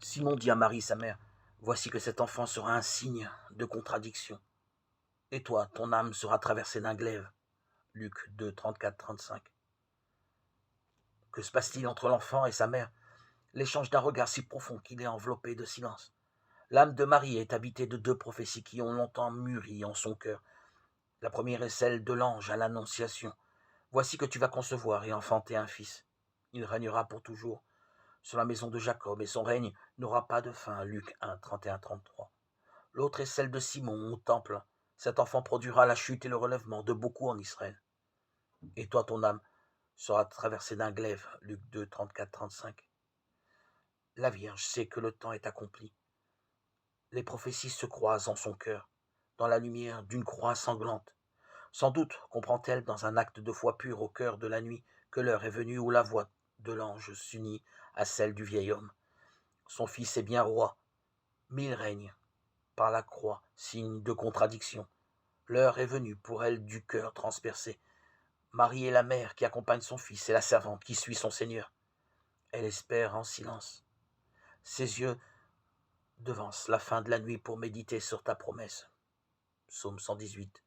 Simon dit à Marie, sa mère, voici que cet enfant sera un signe de contradiction. Et toi, ton âme sera traversée d'un glaive. Luc 2, 34-35. Que se passe-t-il entre l'enfant et sa mère? L'échange d'un regard si profond qu'il est enveloppé de silence. L'âme de Marie est habitée de deux prophéties qui ont longtemps mûri en son cœur. La première est celle de l'ange à l'Annonciation. Voici que tu vas concevoir et enfanter un fils. Il régnera pour toujours sur la maison de Jacob, et son règne n'aura pas de fin. Luc 1, 31-33. L'autre est celle de Simon au temple. Cet enfant produira la chute et le relèvement de beaucoup en Israël. Et toi, ton âme sera traversée d'un glaive. Luc 2, 34-35. La Vierge sait que le temps est accompli. Les prophéties se croisent en son cœur, dans la lumière d'une croix sanglante. Sans doute comprend-elle dans un acte de foi pure au cœur de la nuit que l'heure est venue où la voix de l'ange s'unit à celle du vieil homme. Son fils est bien roi, mais il règne par la croix, signe de contradiction. L'heure est venue pour elle du cœur transpercé. Marie est la mère qui accompagne son fils et la servante qui suit son Seigneur. Elle espère en silence. Ses yeux devancent la fin de la nuit pour méditer sur ta promesse. Psaume 118.